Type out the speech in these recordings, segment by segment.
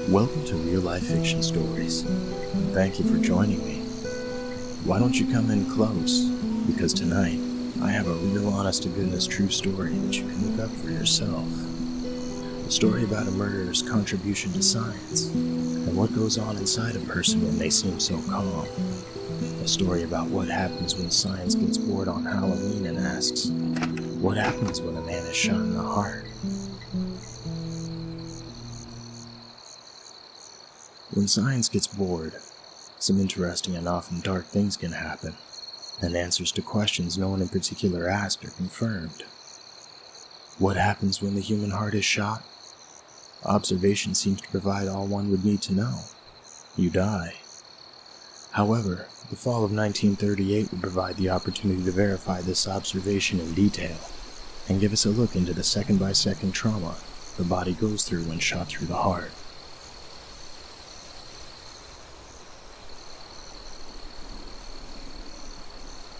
Welcome to Real Life Fiction Stories, and thank you for joining me. Why don't you come in close, because tonight I have a real honest-to-goodness true story that you can look up for yourself. A story about a murderer's contribution to science, and what goes on inside a person when they seem so calm. A story about what happens when science gets bored on Halloween and asks, what happens when a man is shot in the heart? When science gets bored, some interesting and often dark things can happen, and answers to questions no one in particular asked are confirmed. What happens when the human heart is shot? Observation seems to provide all one would need to know. You die. However, the fall of 1938 would provide the opportunity to verify this observation in detail, and give us a look into the second-by-second trauma the body goes through when shot through the heart.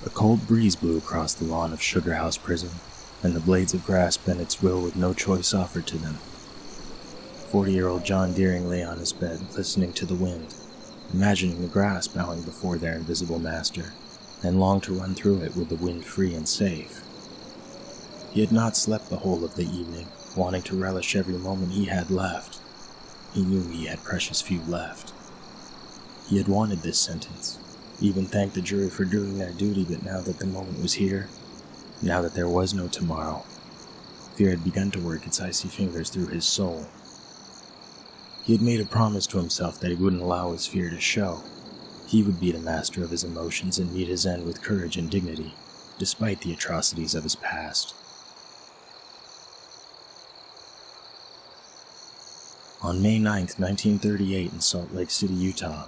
A cold breeze blew across the lawn of Sugar House Prison, and the blades of grass bent its will with no choice offered to them. 40-year-old John Deering lay on his bed, listening to the wind, imagining the grass bowing before their invisible master, and longed to run through it with the wind free and safe. He had not slept the whole of the evening, wanting to relish every moment he had left. He knew he had precious few left. He had wanted this sentence, even thanked the jury for doing their duty, but now that the moment was here, now that there was no tomorrow, fear had begun to work its icy fingers through his soul. He had made a promise to himself that he wouldn't allow his fear to show. He would be the master of his emotions and meet his end with courage and dignity, despite the atrocities of his past. On May 9th, 1938, in Salt Lake City, Utah,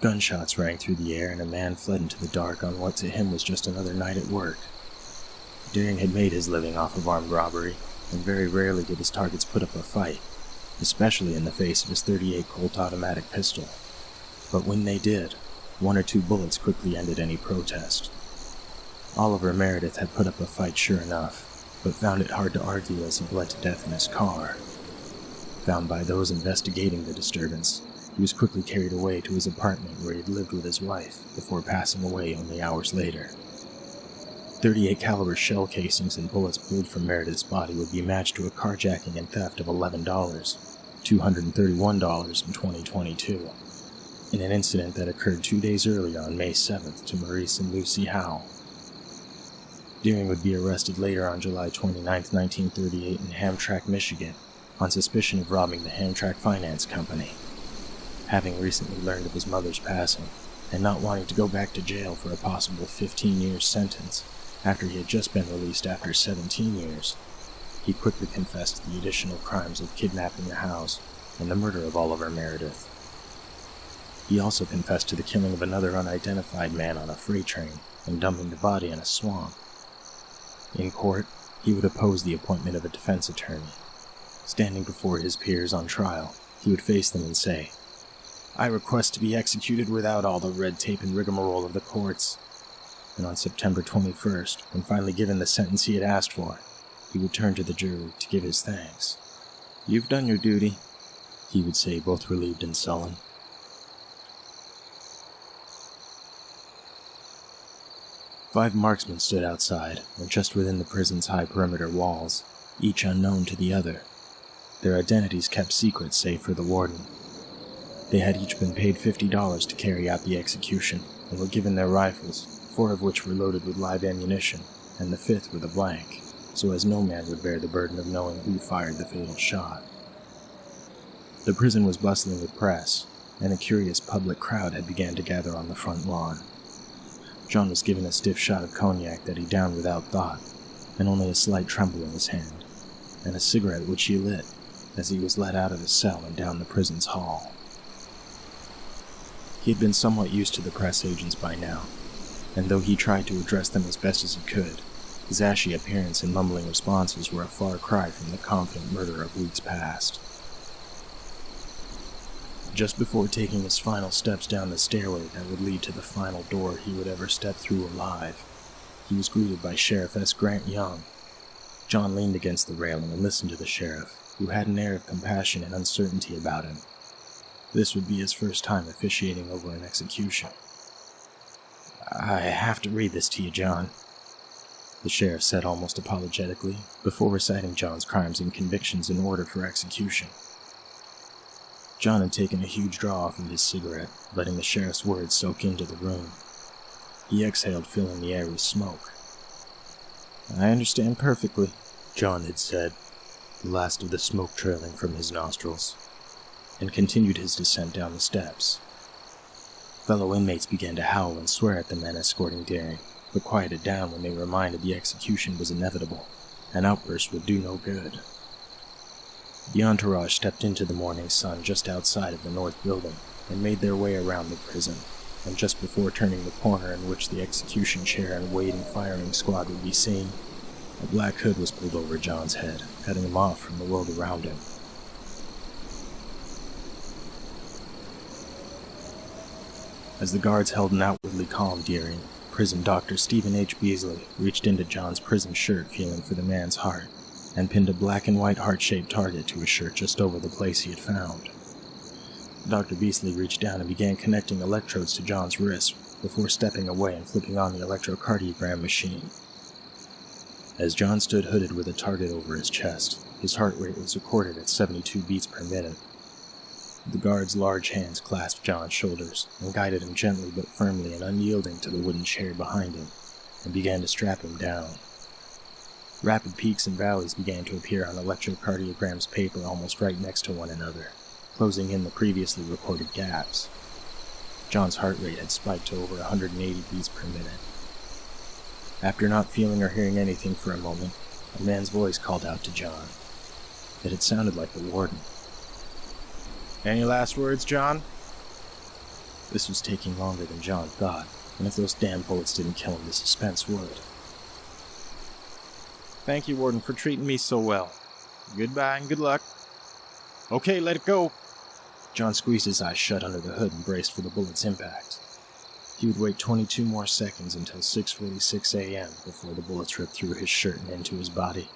gunshots rang through the air and a man fled into the dark on what to him was just another night at work. Deering had made his living off of armed robbery, and very rarely did his targets put up a fight, especially in the face of his .38 Colt automatic pistol. But when they did, one or two bullets quickly ended any protest. Oliver Meredith had put up a fight sure enough, but found it hard to argue as he bled to death in his car. Found by those investigating the disturbance, he was quickly carried away to his apartment where he had lived with his wife before passing away only hours later. .38 caliber shell casings and bullets pulled from Meredith's body would be matched to a carjacking and theft of $11, $231 in 2022, in an incident that occurred 2 days earlier on May 7th to Maurice and Lucy Howe. Deering would be arrested later on July 29, 1938 in Hamtramck, Michigan, on suspicion of robbing the Hamtramck Finance Company. Having recently learned of his mother's passing, and not wanting to go back to jail for a possible 15-year sentence after he had just been released after 17 years, he quickly confessed to the additional crimes of kidnapping the house and the murder of Oliver Meredith. He also confessed to the killing of another unidentified man on a freight train and dumping the body in a swamp. In court, he would oppose the appointment of a defense attorney. Standing before his peers on trial, he would face them and say, "I request to be executed without all the red tape and rigmarole of the courts." And on September 21st, when finally given the sentence he had asked for, he would turn to the jury to give his thanks. "You've done your duty," he would say, both relieved and sullen. Five marksmen stood outside, or just within the prison's high perimeter walls, each unknown to the other. Their identities kept secret save for the warden. They had each been paid $50 to carry out the execution, and were given their rifles, 4 of which were loaded with live ammunition, and the 5th with a blank, so as no man would bear the burden of knowing who fired the fatal shot. The prison was bustling with press, and a curious public crowd had begun to gather on the front lawn. John was given a stiff shot of cognac that he downed without thought, and only a slight tremble in his hand, and a cigarette which he lit as he was led out of his cell and down the prison's hall. He had been somewhat used to the press agents by now, and though he tried to address them as best as he could, his ashy appearance and mumbling responses were a far cry from the confident murder of weeks past. Just before taking his final steps down the stairway that would lead to the final door he would ever step through alive, he was greeted by Sheriff S. Grant Young. John leaned against the railing and listened to the sheriff, who had an air of compassion and uncertainty about him. This would be his first time officiating over an execution. "I have to read this to you, John," the sheriff said almost apologetically, before reciting John's crimes and convictions in order for execution. John had taken a huge draw off of his cigarette, letting the sheriff's words soak into the room. He exhaled, filling the air with smoke. "I understand perfectly," John had said, the last of the smoke trailing from his nostrils, and continued his descent down the steps. Fellow inmates began to howl and swear at the men escorting Deering, but quieted down when they were reminded the execution was inevitable. An outburst would do no good. The entourage stepped into the morning sun just outside of the north building and made their way around the prison, and just before turning the corner in which the execution chair and waiting firing squad would be seen, a black hood was pulled over John's head, cutting him off from the world around him. As the guards held an outwardly calm Deering, prison doctor Stephen H. Beasley reached into John's prison shirt feeling for the man's heart, and pinned a black and white heart-shaped target to his shirt just over the place he had found. Dr. Beasley reached down and began connecting electrodes to John's wrists before stepping away and flipping on the electrocardiogram machine. As John stood hooded with a target over his chest, his heart rate was recorded at 72 beats per minute. The guard's large hands clasped John's shoulders and guided him gently but firmly and unyielding to the wooden chair behind him, and began to strap him down. Rapid peaks and valleys began to appear on electrocardiogram's paper almost right next to one another, closing in the previously recorded gaps. John's heart rate had spiked to over 180 beats per minute. After not feeling or hearing anything for a moment, a man's voice called out to John. It had sounded like the warden. "Any last words, John?" This was taking longer than John thought, and if those damn bullets didn't kill him, the suspense would. "Thank you, Warden, for treating me so well. Goodbye and good luck." "Okay, let it go." John squeezed his eyes shut under the hood and braced for the bullet's impact. He would wait 22 more seconds until 6:46 a.m. before the bullets ripped through his shirt and into his body.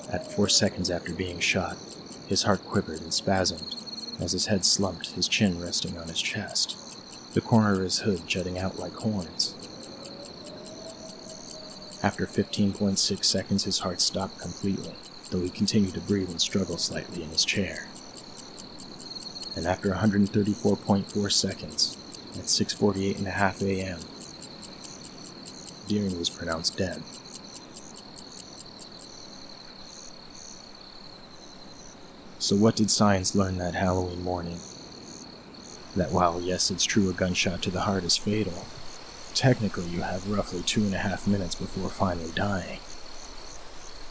At 4 seconds after being shot, his heart quivered and spasmed as his head slumped, his chin resting on his chest, the corner of his hood jutting out like horns. After 15.6 seconds, his heart stopped completely, though he continued to breathe and struggle slightly in his chair. And after 134.4 seconds, at 6:48.5 a.m., Deering was pronounced dead. So what did science learn that Halloween morning? That while, yes, it's true a gunshot to the heart is fatal, technically you have roughly 2.5 minutes before finally dying.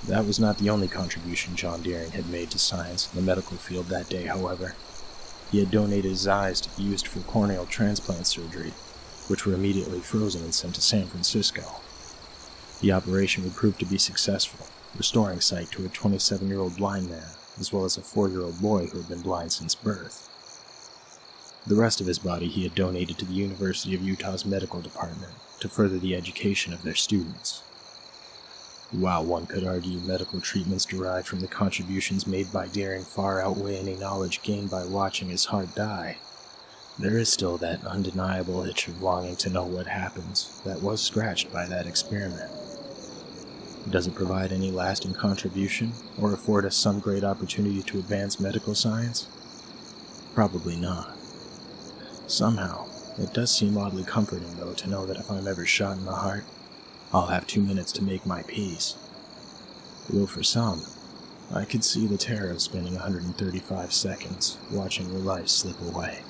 That was not the only contribution John Deering had made to science in the medical field that day, however. He had donated his eyes to be used for corneal transplant surgery, which were immediately frozen and sent to San Francisco. The operation would prove to be successful, restoring sight to a 27-year-old blind man, as well as a 4-year-old boy who had been blind since birth. The rest of his body he had donated to the University of Utah's medical department to further the education of their students. While one could argue medical treatments derived from the contributions made by Deering far outweigh any knowledge gained by watching his heart die, there is still that undeniable itch of longing to know what happens that was scratched by that experiment. Does it provide any lasting contribution, or afford us some great opportunity to advance medical science? Probably not. Somehow, it does seem oddly comforting, though, to know that if I'm ever shot in the heart, I'll have 2 minutes to make my peace. Though for some, I could see the terror of spending 135 seconds watching your life slip away.